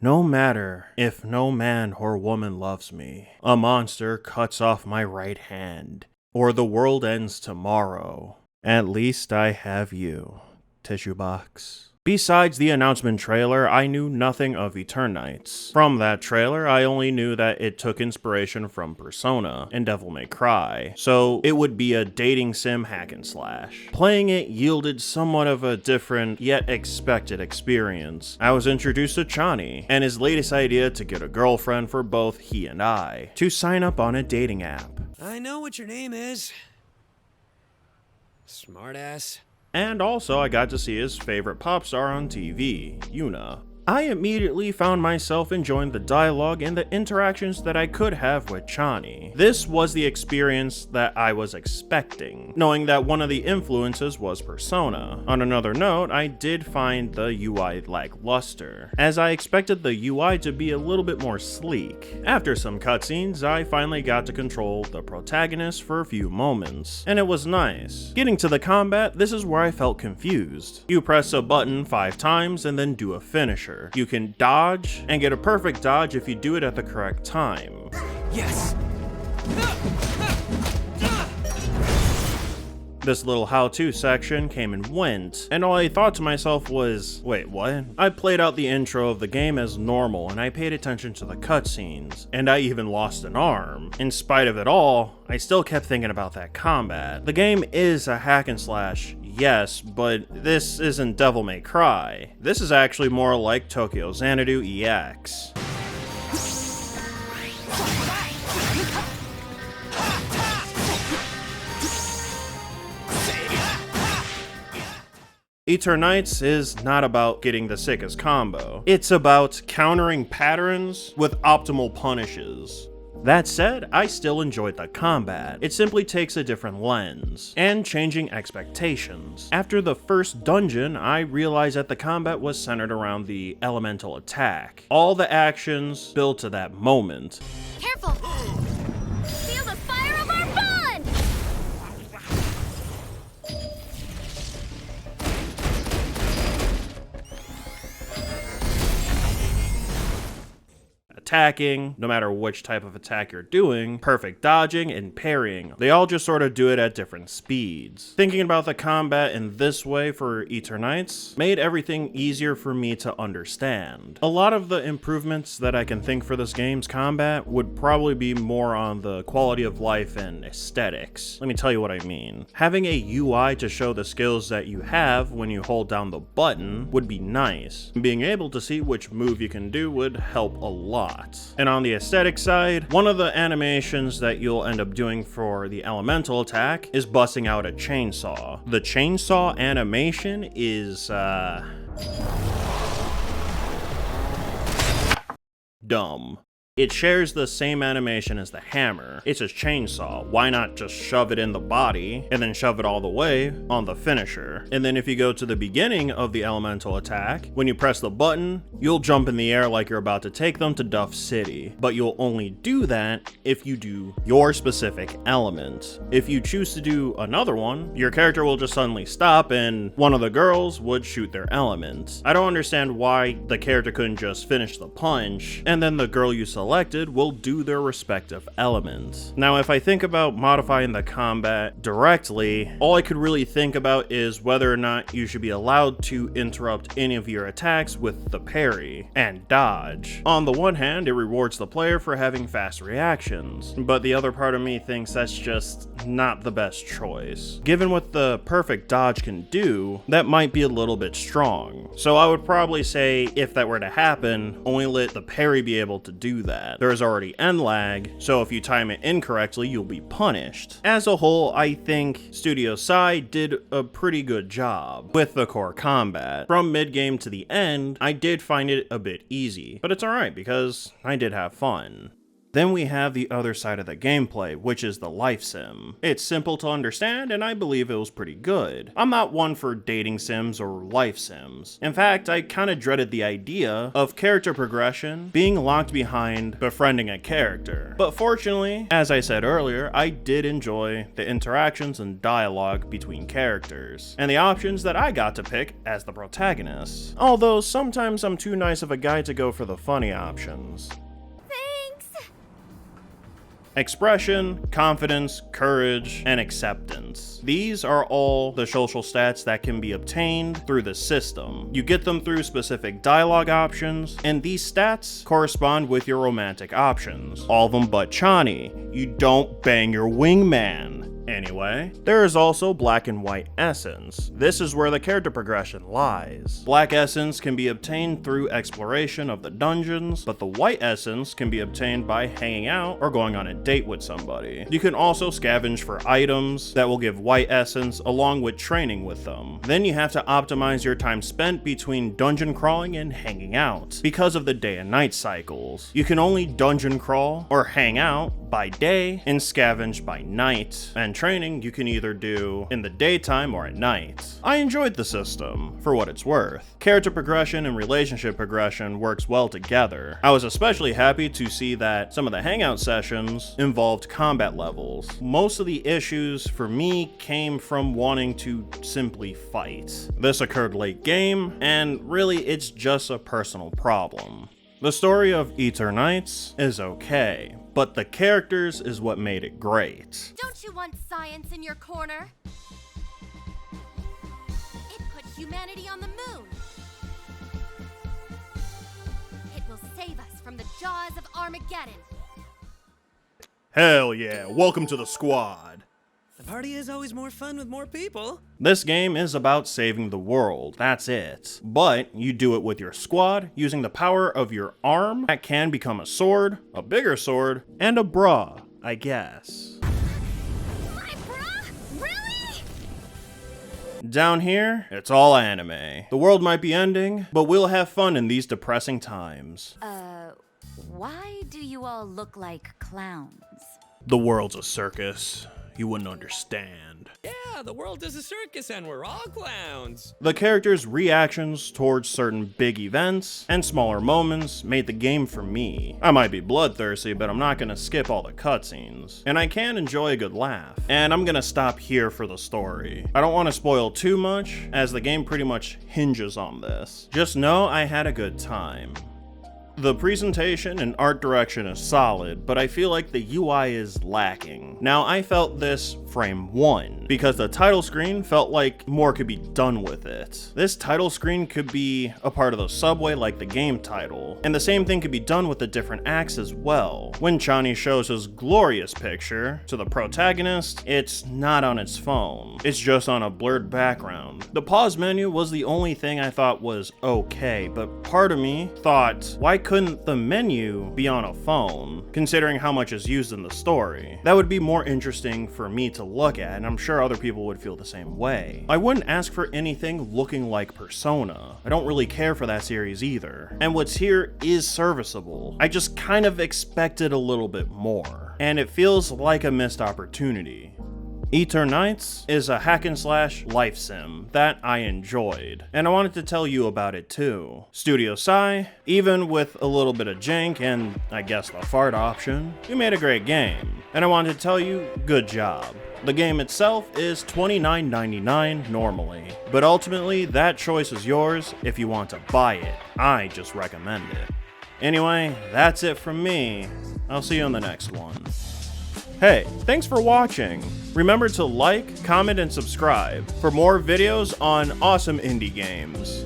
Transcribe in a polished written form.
No matter if no man or woman loves me, a monster cuts off my right hand, or the world ends tomorrow, at least I have you, Tissue Box. Besides the announcement trailer, I knew nothing of Eternights. From that trailer, I only knew that it took inspiration from Persona and Devil May Cry, so it would be a dating sim hack and slash. Playing it yielded somewhat of a different, yet expected experience. I was introduced to Chani, and his latest idea to get a girlfriend for both he and I, to sign up on a dating app. I know what your name is. Smartass. And also, I got to see his favorite pop star on TV, Yuna. I immediately found myself enjoying the dialogue and the interactions that I could have with Chani. This was the experience that I was expecting, knowing that one of the influences was Persona. On another note, I did find the UI lackluster, as I expected the UI to be a little bit more sleek. After some cutscenes, I finally got to control the protagonist for a few moments, and it was nice. Getting to the combat, this is where I felt confused. You press a button 5 times and then do a finisher. You can dodge and get a perfect dodge if you do it at the correct time. Yes! This little how-to section came and went, and all I thought to myself was, wait, what? I played out the intro of the game as normal, and I paid attention to the cutscenes, and I even lost an arm. In spite of it all, I still kept thinking about that combat. The game is a hack and slash, yes, but this isn't Devil May Cry. This is actually more like Tokyo Xandau EX. Eternights is not about getting the sickest combo. It's about countering patterns with optimal punishes. That said, I still enjoyed the combat. It simply takes a different lens, and changing expectations. After the first dungeon, I realized that the combat was centered around the elemental attack. All the actions built to that moment. Careful! Feel the fire of our bond! Attacking, no matter which type of attack you're doing, perfect dodging and parrying. They all just sort of do it at different speeds. Thinking about the combat in this way for Eternights made everything easier for me to understand. A lot of the improvements that I can think for this game's combat would probably be more on the quality of life and aesthetics. Let me tell you what I mean. Having a UI to show the skills that you have when you hold down the button would be nice. Being able to see which move you can do would help a lot. And on the aesthetic side, one of the animations that you'll end up doing for the elemental attack is busting out a chainsaw. The chainsaw animation is, dumb. It shares the same animation as the hammer. It's a chainsaw. Why not just shove it in the body and then shove it all the way on the finisher? And then if you go to the beginning of the elemental attack, when you press the button, you'll jump in the air like you're about to take them to Duff City. But you'll only do that if you do your specific element. If you choose to do another one, your character will just suddenly stop and one of the girls would shoot their element. I don't understand why the character couldn't just finish the punch and then the girl you selected will do their respective elements. Now, if I think about modifying the combat directly, all I could really think about is whether or not you should be allowed to interrupt any of your attacks with the parry and dodge. On the one hand, it rewards the player for having fast reactions, but the other part of me thinks that's just not the best choice. Given what the perfect dodge can do, that might be a little bit strong. So I would probably say, if that were to happen, only let the parry be able to do that. There is already end lag, so if you time it incorrectly, you'll be punished. As a whole, I think Studio Sai did a pretty good job with the core combat. From mid-game to the end, I did find it a bit easy, but it's alright because I did have fun. Then we have the other side of the gameplay, which is the life sim. It's simple to understand, and I believe it was pretty good. I'm not one for dating sims or life sims. In fact, I kinda dreaded the idea of character progression being locked behind befriending a character. But fortunately, as I said earlier, I did enjoy the interactions and dialogue between characters, and the options that I got to pick as the protagonist. Although sometimes I'm too nice of a guy to go for the funny options. Expression, confidence, courage, and acceptance. These are all the social stats that can be obtained through the system. You get them through specific dialogue options, and these stats correspond with your romantic options. All of them but Chani. You don't bang your wingman. Anyway, there is also black and white essence. This is where the character progression lies. Black essence can be obtained through exploration of the dungeons, but the white essence can be obtained by hanging out or going on a date with somebody. You can also scavenge for items that will give white essence along with training with them. Then you have to optimize your time spent between dungeon crawling and hanging out because of the day and night cycles. You can only dungeon crawl or hang out by day and scavenge by night, and training you can either do in the daytime or at night. I enjoyed the system, for what it's worth. Character progression and relationship progression works well together. I was especially happy to see that some of the hangout sessions involved combat levels. Most of the issues for me came from wanting to simply fight. This occurred late game, and really it's just a personal problem. The story of Eternights is okay, but the characters is what made it great. Don't you want science in your corner? It put humanity on the moon. It will save us from the jaws of Armageddon. Hell yeah, welcome to the squad. The party is always more fun with more people. This game is about saving the world, that's it. But you do it with your squad using the power of your arm that can become a sword, a bigger sword, and a bra, I guess. My bra? Really? Down here, it's all anime. The world might be ending, but we'll have fun in these depressing times. Why do you all look like clowns? The world's a circus. You wouldn't understand. Yeah, the world is a circus and we're all clowns. The characters' reactions towards certain big events and smaller moments made the game for me. I might be bloodthirsty, but I'm not gonna skip all the cutscenes. And I can enjoy a good laugh. And I'm gonna stop here for the story. I don't want to spoil too much, as the game pretty much hinges on this. Just know I had a good time. The presentation and art direction is solid, but I feel like the UI is lacking. Now, I felt this frame 1, because the title screen felt like more could be done with it. This title screen could be a part of the subway like the game title, and the same thing could be done with the different acts as well. When Chani shows his glorious picture to the protagonist, it's not on its phone. It's just on a blurred background. The pause menu was the only thing I thought was okay, but part of me thought, why couldn't the menu be on a phone, considering how much is used in the story? That would be more interesting for me to look at, and I'm sure other people would feel the same way. I wouldn't ask for anything looking like Persona. I don't really care for that series either. And what's here is serviceable. I just kind of expected a little bit more, and it feels like a missed opportunity. Eternights is a hack and slash life sim that I enjoyed, and I wanted to tell you about it too. Studio Sai, even with a little bit of jank and I guess the fart option, you made a great game, and I wanted to tell you, good job. The game itself is $29.99 normally, but ultimately that choice is yours if you want to buy it. I just recommend it. Anyway, that's it from me. I'll see you on the next one. Hey, thanks for watching. Remember to like, comment, and subscribe for more videos on awesome indie games.